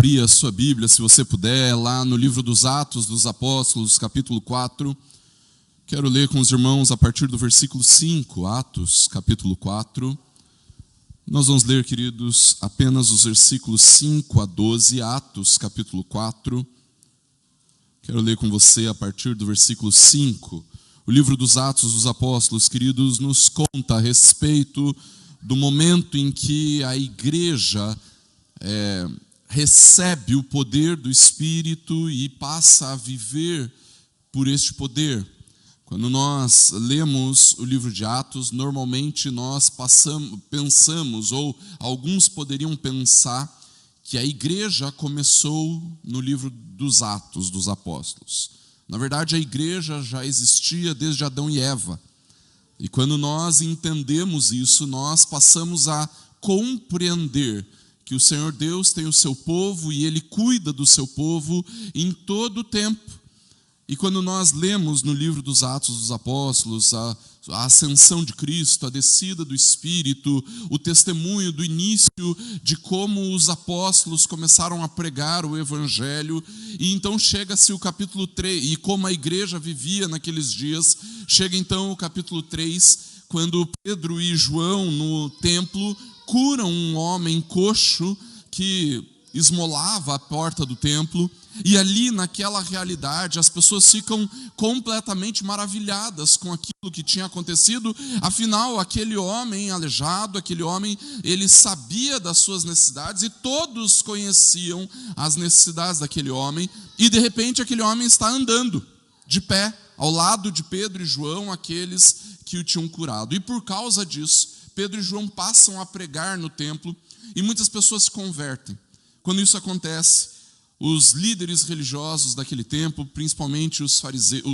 abrir a sua Bíblia, se você puder, lá no livro dos Atos dos Apóstolos, capítulo 4. Quero ler com os irmãos a partir do versículo 5, Atos, capítulo 4. Nós vamos ler, queridos, apenas os versículos 5 a 12, Atos, capítulo 4. Quero ler com você a partir do versículo 5. O livro dos Atos dos Apóstolos, queridos, nos conta a respeito do momento em que a igreja recebe o poder do Espírito e passa a viver por este poder. Quando nós lemos o livro de Atos, normalmente nós pensamos, ou alguns poderiam pensar, que a igreja começou no livro dos Atos dos Apóstolos. Na verdade, a igreja já existia desde Adão e Eva. E quando nós entendemos isso, nós passamos a compreender que o Senhor Deus tem o seu povo e Ele cuida do seu povo em todo o tempo. E quando nós lemos no livro dos Atos dos Apóstolos a ascensão de Cristo, a descida do Espírito, o testemunho do início de como os apóstolos começaram a pregar o Evangelho, e então chega-se o capítulo 3, e como a igreja vivia naqueles dias, chega então o capítulo 3, quando Pedro e João no templo curam um homem coxo que esmolava a porta do templo, e ali naquela realidade as pessoas ficam completamente maravilhadas com aquilo que tinha acontecido. Afinal, aquele homem aleijado, aquele homem, ele sabia das suas necessidades e todos conheciam as necessidades daquele homem, e de repente aquele homem está andando de pé ao lado de Pedro e João, aqueles que o tinham curado. E por causa disso, Pedro e João passam a pregar no templo e muitas pessoas se convertem. Quando isso acontece, os líderes religiosos daquele tempo, principalmente os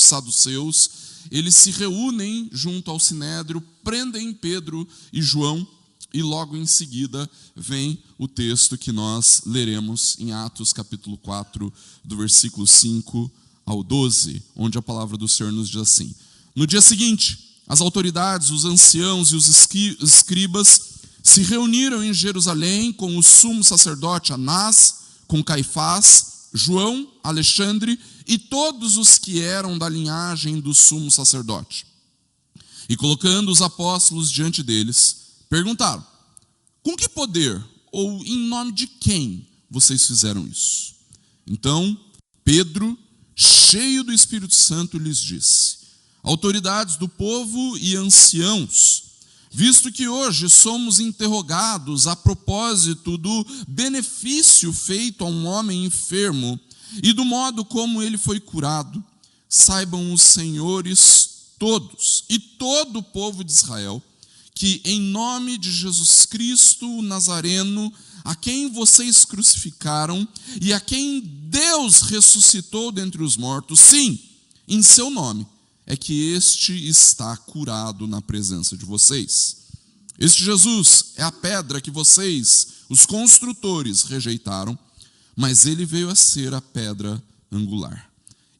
saduceus, eles se reúnem junto ao Sinédrio, prendem Pedro e João, e logo em seguida vem o texto que nós leremos em Atos capítulo 4, do versículo 5 ao 12, onde a palavra do Senhor nos diz assim: no dia seguinte, as autoridades, os anciãos e os escribas se reuniram em Jerusalém com o sumo sacerdote Anás, com Caifás, João, Alexandre e todos os que eram da linhagem do sumo sacerdote. E colocando os apóstolos diante deles, perguntaram: com que poder ou em nome de quem vocês fizeram isso? Então Pedro, cheio do Espírito Santo, lhes disse: autoridades do povo e anciãos, visto que hoje somos interrogados a propósito do benefício feito a um homem enfermo e do modo como ele foi curado, saibam os senhores todos e todo o povo de Israel que em nome de Jesus Cristo o Nazareno, a quem vocês crucificaram e a quem Deus ressuscitou dentre os mortos, sim, em seu nome, é que este está curado na presença de vocês. Este Jesus é a pedra que vocês, os construtores, rejeitaram, mas ele veio a ser a pedra angular.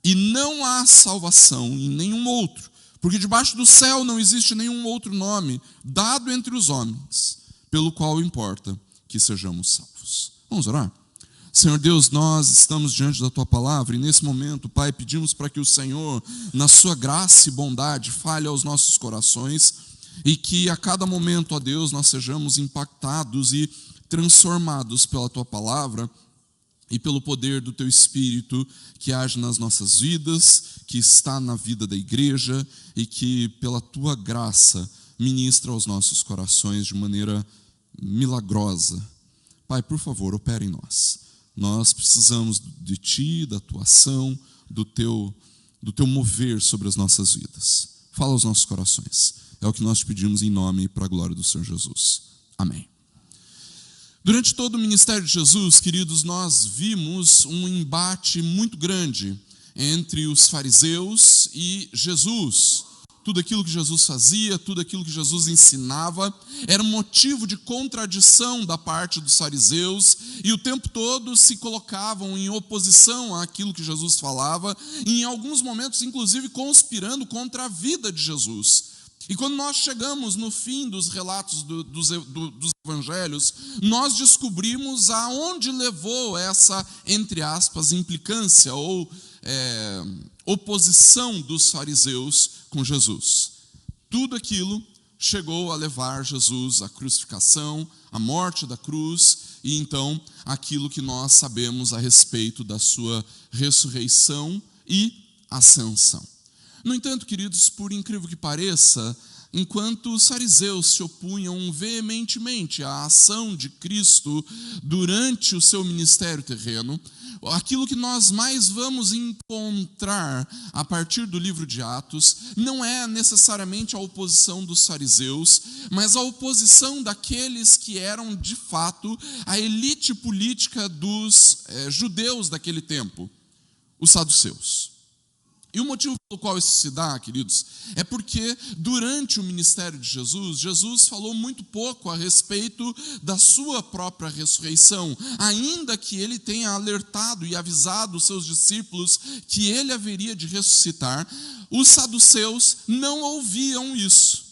E não há salvação em nenhum outro, porque debaixo do céu não existe nenhum outro nome dado entre os homens, pelo qual importa que sejamos salvos. Vamos orar? Senhor Deus, nós estamos diante da Tua palavra e nesse momento, Pai, pedimos para que o Senhor, na Sua graça e bondade, fale aos nossos corações e que a cada momento, ó Deus, nós sejamos impactados e transformados pela Tua palavra e pelo poder do Teu Espírito que age nas nossas vidas, que está na vida da igreja e que pela Tua graça ministra aos nossos corações de maneira milagrosa. Pai, por favor, opera em nós. Nós precisamos de Ti, da Tua ação, do teu mover sobre as nossas vidas. Fala aos nossos corações. É o que nós te pedimos em nome e para a glória do Senhor Jesus. Amém. Durante todo o ministério de Jesus, queridos, nós vimos um embate muito grande entre os fariseus e Jesus. Tudo aquilo que Jesus fazia, tudo aquilo que Jesus ensinava, era um motivo de contradição da parte dos fariseus, e o tempo todo se colocavam em oposição àquilo que Jesus falava, e em alguns momentos, inclusive, conspirando contra a vida de Jesus. E quando nós chegamos no fim dos relatos dos evangelhos, nós descobrimos aonde levou essa, entre aspas, implicância ou oposição dos fariseus com Jesus. Tudo aquilo chegou a levar Jesus à crucificação, à morte da cruz, e então aquilo que nós sabemos a respeito da sua ressurreição e ascensão. No entanto, queridos, por incrível que pareça, enquanto os fariseus se opunham veementemente à ação de Cristo durante o seu ministério terreno, aquilo que nós mais vamos encontrar a partir do livro de Atos não é necessariamente a oposição dos fariseus, mas a oposição daqueles que eram, de fato, a elite política dos judeus daquele tempo, os saduceus. E o motivo pelo qual isso se dá, queridos, é porque durante o ministério de Jesus, Jesus falou muito pouco a respeito da sua própria ressurreição, ainda que ele tenha alertado e avisado os seus discípulos que ele haveria de ressuscitar. Os saduceus não ouviam isso.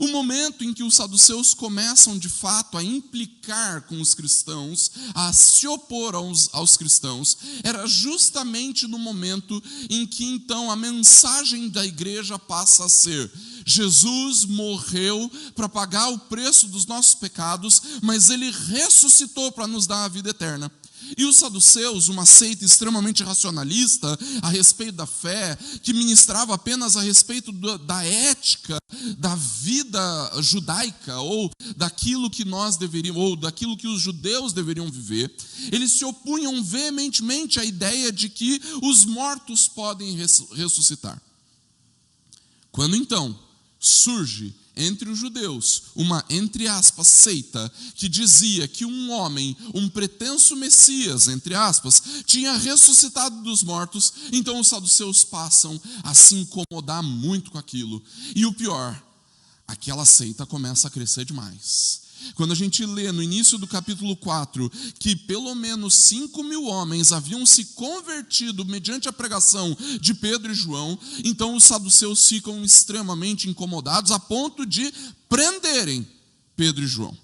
O momento em que os saduceus começam, de fato, a implicar com os cristãos, a se opor aos cristãos, era justamente no momento em que, então, a mensagem da igreja passa a ser: Jesus morreu para pagar o preço dos nossos pecados, mas ele ressuscitou para nos dar a vida eterna. E os saduceus, uma seita extremamente racionalista a respeito da fé, que ministrava apenas a respeito da ética, da vida judaica, ou daquilo que nós deveríamos, ou daquilo que os judeus deveriam viver, eles se opunham veementemente à ideia de que os mortos podem ressuscitar. Quando então surge entre os judeus uma, entre aspas, seita que dizia que um homem, um pretenso Messias, entre aspas, tinha ressuscitado dos mortos, então os saduceus passam a se incomodar muito com aquilo. E o pior, aquela seita começa a crescer demais. Quando a gente lê no início do capítulo 4 que pelo menos 5.000 homens haviam se convertido mediante a pregação de Pedro e João, então os saduceus ficam extremamente incomodados a ponto de prenderem Pedro e João.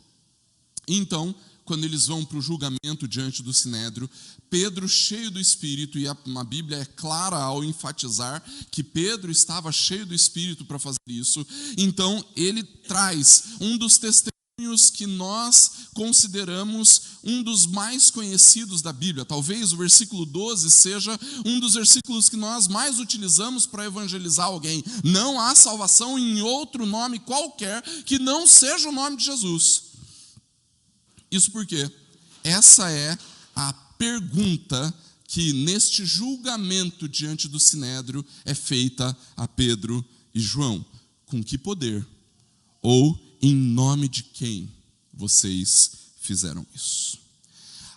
Então, quando eles vão para o julgamento diante do Sinédrio, Pedro, cheio do Espírito, e a Bíblia é clara ao enfatizar que Pedro estava cheio do Espírito para fazer isso, então ele traz um dos testemunhos que nós consideramos um dos mais conhecidos da Bíblia. Talvez o versículo 12 seja um dos versículos que nós mais utilizamos para evangelizar alguém. Não há salvação em outro nome qualquer que não seja o nome de Jesus. Isso porque essa é a pergunta que neste julgamento diante do Sinédrio é feita a Pedro e João. Com que poder? Ou em nome de quem vocês fizeram isso?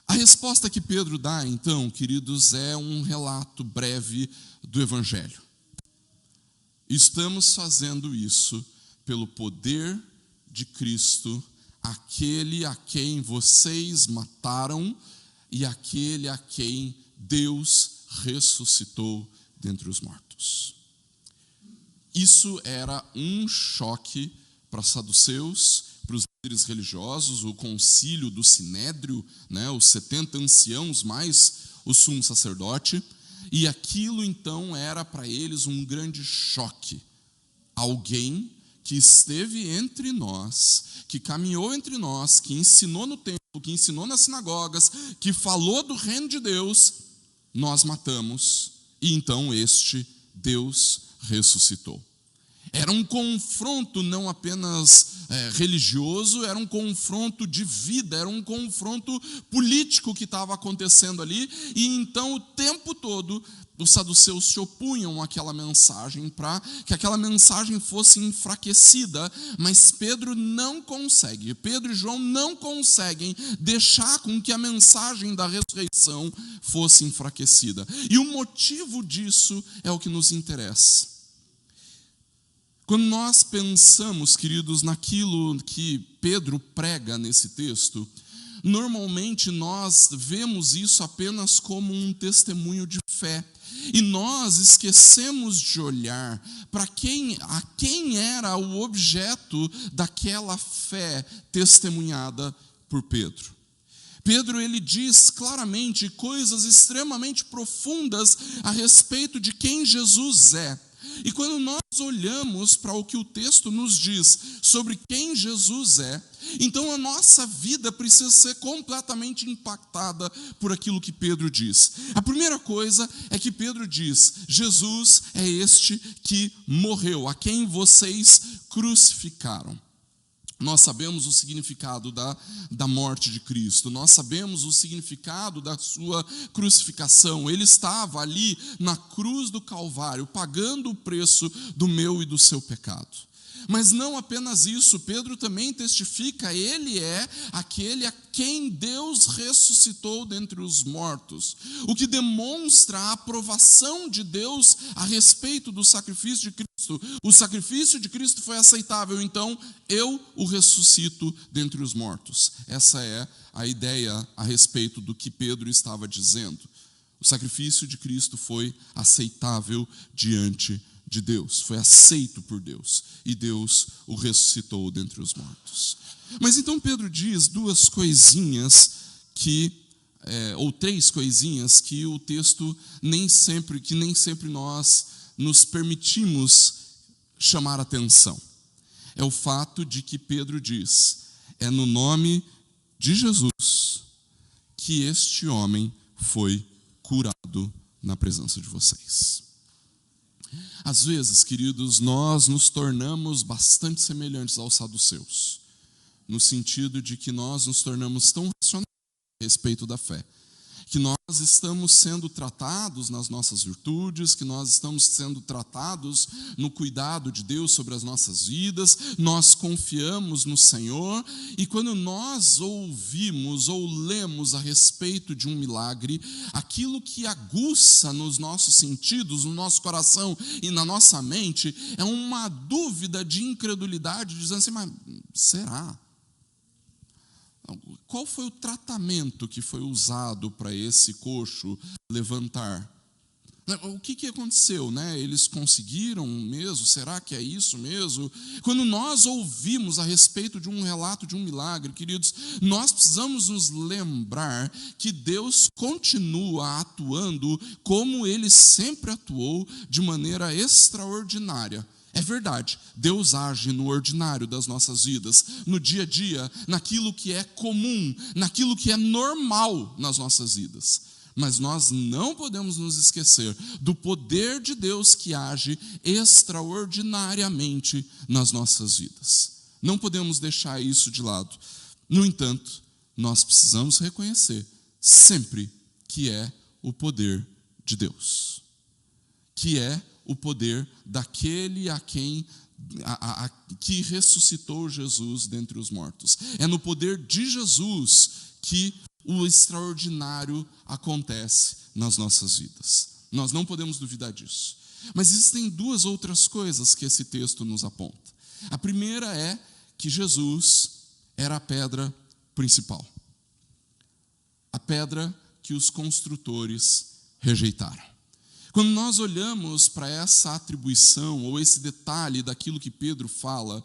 A resposta que Pedro dá, então, queridos, é um relato breve do Evangelho. Estamos fazendo isso pelo poder de Cristo, aquele a quem vocês mataram e aquele a quem Deus ressuscitou dentre os mortos. Isso era um choque para os saduceus, para os líderes religiosos, o concílio do Sinédrio, os 70 anciãos mais o sumo sacerdote, e aquilo então era para eles um grande choque. Alguém que esteve entre nós, que caminhou entre nós, que ensinou no templo, que ensinou nas sinagogas, que falou do reino de Deus, nós matamos, e então este Deus ressuscitou. Era um confronto não apenas religioso, era um confronto de vida, era um confronto político que estava acontecendo ali, e então o tempo todo os saduceus se opunham àquela mensagem para que aquela mensagem fosse enfraquecida, mas Pedro e João não conseguem deixar com que a mensagem da ressurreição fosse enfraquecida. E o motivo disso é o que nos interessa. Quando nós pensamos, queridos, naquilo que Pedro prega nesse texto, normalmente nós vemos isso apenas como um testemunho de fé. E nós esquecemos de olhar para a quem era o objeto daquela fé testemunhada por Pedro. Pedro, ele diz claramente coisas extremamente profundas a respeito de quem Jesus é. E quando nós olhamos para o que o texto nos diz sobre quem Jesus é, então a nossa vida precisa ser completamente impactada por aquilo que Pedro diz. A primeira coisa é que Pedro diz: Jesus é este que morreu, a quem vocês crucificaram. Nós sabemos o significado da morte de Cristo, nós sabemos o significado da sua crucificação. Ele estava ali na cruz do Calvário, pagando o preço do meu e do seu pecado. Mas não apenas isso, Pedro também testifica: ele é aquele a quem Deus ressuscitou dentre os mortos, o que demonstra a aprovação de Deus a respeito do sacrifício de Cristo. O sacrifício de Cristo foi aceitável, então eu o ressuscito dentre os mortos. Essa é a ideia a respeito do que Pedro estava dizendo. O sacrifício de Cristo foi aceitável diante de Deus, foi aceito por Deus, e Deus o ressuscitou dentre os mortos. Mas então Pedro diz duas coisinhas ou três coisinhas que o texto nem sempre nós nos permitimos chamar atenção. É o fato de que Pedro diz: é no nome de Jesus que este homem foi curado na presença de vocês. Às vezes, queridos, nós nos tornamos bastante semelhantes aos saduceus, no sentido de que nós nos tornamos tão racionais a respeito da fé, que nós estamos sendo tratados nas nossas virtudes, que nós estamos sendo tratados no cuidado de Deus sobre as nossas vidas, nós confiamos no Senhor, e quando nós ouvimos ou lemos a respeito de um milagre, aquilo que aguça nos nossos sentidos, no nosso coração e na nossa mente, é uma dúvida de incredulidade, dizendo assim: mas será? Qual foi o tratamento que foi usado para esse coxo levantar? O que aconteceu, né? Eles conseguiram mesmo? Será que é isso mesmo? Quando nós ouvimos a respeito de um relato de um milagre, queridos, nós precisamos nos lembrar que Deus continua atuando como Ele sempre atuou, de maneira extraordinária. É verdade, Deus age no ordinário das nossas vidas, no dia a dia, naquilo que é comum, naquilo que é normal nas nossas vidas. Mas nós não podemos nos esquecer do poder de Deus que age extraordinariamente nas nossas vidas. Não podemos deixar isso de lado. No entanto, nós precisamos reconhecer sempre que é o poder de Deus, que é o poder daquele que ressuscitou Jesus dentre os mortos. É no poder de Jesus que o extraordinário acontece nas nossas vidas. Nós não podemos duvidar disso. Mas existem duas outras coisas que esse texto nos aponta. A primeira é que Jesus era a pedra principal, a pedra que os construtores rejeitaram. Quando nós olhamos para essa atribuição ou esse detalhe daquilo que Pedro fala,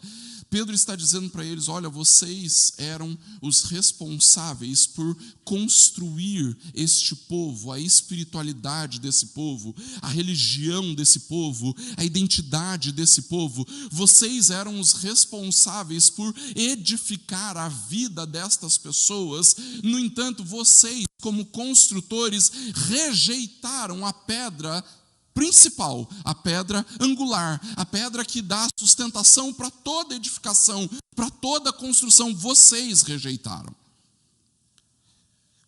Pedro está dizendo para eles: olha, vocês eram os responsáveis por construir este povo, a espiritualidade desse povo, a religião desse povo, a identidade desse povo. Vocês eram os responsáveis por edificar a vida destas pessoas. No entanto, vocês, como construtores, rejeitaram a pedra principal, a pedra angular, a pedra que dá sustentação para toda edificação, para toda construção. Vocês rejeitaram.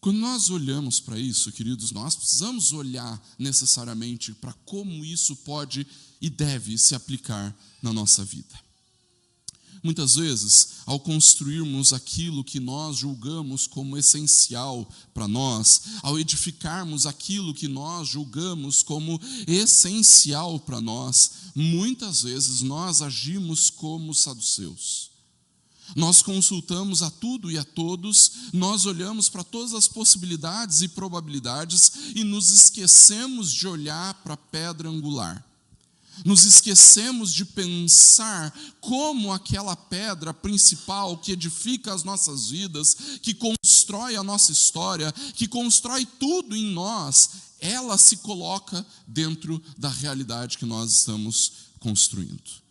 Quando nós olhamos para isso, queridos, nós precisamos olhar necessariamente para como isso pode e deve se aplicar na nossa vida. Muitas vezes, ao construirmos aquilo que nós julgamos como essencial para nós, ao edificarmos aquilo que nós julgamos como essencial para nós, muitas vezes nós agimos como saduceus. Nós consultamos a tudo e a todos, nós olhamos para todas as possibilidades e probabilidades e nos esquecemos de olhar para a pedra angular. Nos esquecemos de pensar como aquela pedra principal que edifica as nossas vidas, que constrói a nossa história, que constrói tudo em nós, ela se coloca dentro da realidade que nós estamos construindo.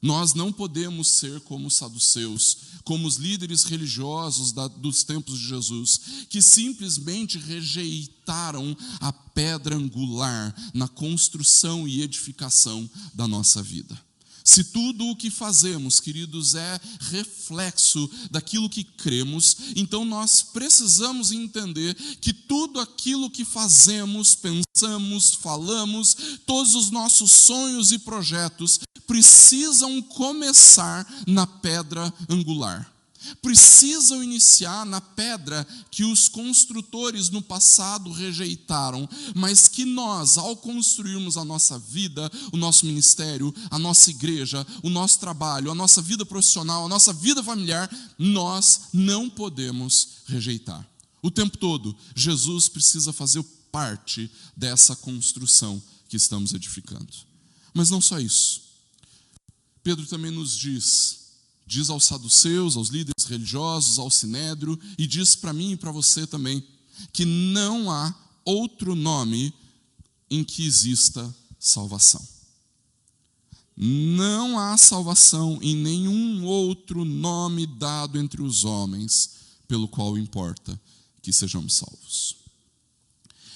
Nós não podemos ser como os saduceus, como os líderes religiosos dos tempos de Jesus, que simplesmente rejeitaram a pedra angular na construção e edificação da nossa vida. Se tudo o que fazemos, queridos, é reflexo daquilo que cremos, então nós precisamos entender que tudo aquilo que fazemos, pensamos, falamos, todos os nossos sonhos e projetos precisam começar na pedra angular. Precisam iniciar na pedra que os construtores no passado rejeitaram, mas que nós, ao construirmos a nossa vida, o nosso ministério, a nossa igreja, o nosso trabalho, a nossa vida profissional, a nossa vida familiar, nós não podemos rejeitar. O tempo todo, Jesus precisa fazer parte dessa construção que estamos edificando. Mas não só isso. Pedro também nos diz aos saduceus, aos líderes religiosos, ao sinédrio, e diz para mim e para você também, que não há outro nome em que exista salvação. Não há salvação em nenhum outro nome dado entre os homens, pelo qual importa que sejamos salvos.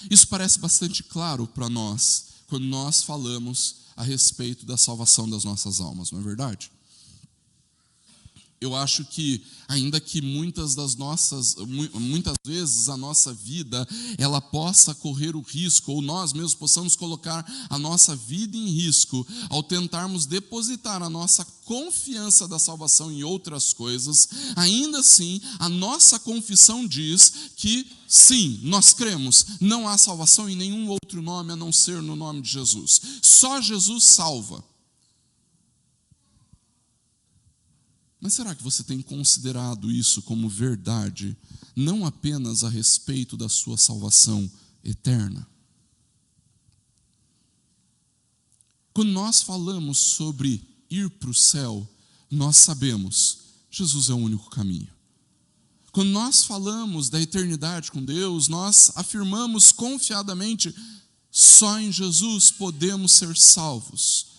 Isso parece bastante claro para nós, quando nós falamos a respeito da salvação das nossas almas, não é verdade? Eu acho que, ainda que muitas vezes a nossa vida, ela possa correr o risco, ou nós mesmos possamos colocar a nossa vida em risco, ao tentarmos depositar a nossa confiança da salvação em outras coisas, ainda assim, a nossa confissão diz que, sim, nós cremos, não há salvação em nenhum outro nome a não ser no nome de Jesus. Só Jesus salva. Mas será que você tem considerado isso como verdade, não apenas a respeito da sua salvação eterna? Quando nós falamos sobre ir para o céu, nós sabemos, Jesus é o único caminho. Quando nós falamos da eternidade com Deus, nós afirmamos confiadamente, só em Jesus podemos ser salvos.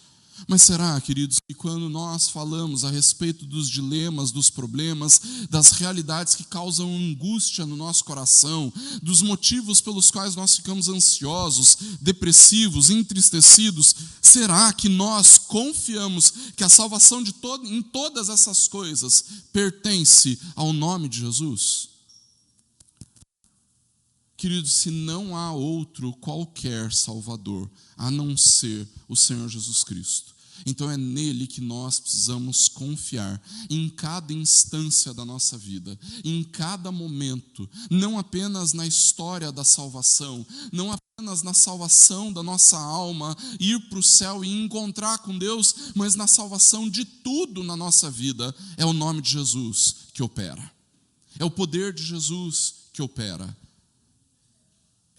Mas será, queridos, que quando nós falamos a respeito dos dilemas, dos problemas, das realidades que causam angústia no nosso coração, dos motivos pelos quais nós ficamos ansiosos, depressivos, entristecidos, será que nós confiamos que a salvação em todas essas coisas pertence ao nome de Jesus? Queridos, se não há outro qualquer Salvador, a não ser o Senhor Jesus Cristo, então é nele que nós precisamos confiar, em cada instância da nossa vida, em cada momento, não apenas na história da salvação, não apenas na salvação da nossa alma, ir para o céu e encontrar com Deus, mas na salvação de tudo na nossa vida, é o nome de Jesus que opera, é o poder de Jesus que opera.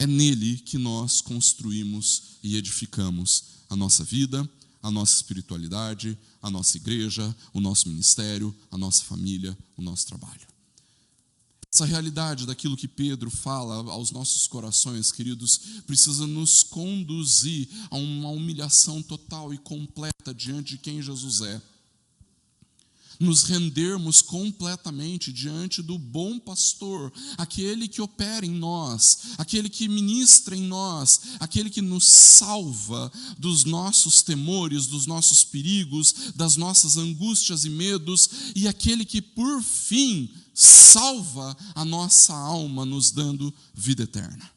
É nele que nós construímos e edificamos a nossa vida, a nossa espiritualidade, a nossa igreja, o nosso ministério, a nossa família, o nosso trabalho. Essa realidade daquilo que Pedro fala aos nossos corações, queridos, precisa nos conduzir a uma humilhação total e completa diante de quem Jesus é. Nos rendermos completamente diante do bom pastor, aquele que opera em nós, aquele que ministra em nós, aquele que nos salva dos nossos temores, dos nossos perigos, das nossas angústias e medos, e aquele que, por fim, salva a nossa alma, nos dando vida eterna.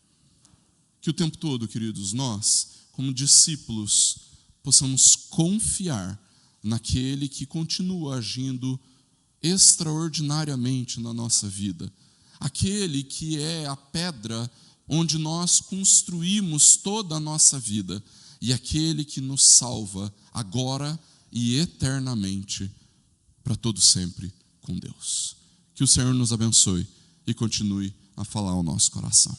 Que o tempo todo, queridos, nós, como discípulos, possamos confiar naquele que continua agindo extraordinariamente na nossa vida, aquele que é a pedra onde nós construímos toda a nossa vida, e aquele que nos salva agora e eternamente, para todo sempre, com Deus. Que o Senhor nos abençoe e continue a falar ao nosso coração.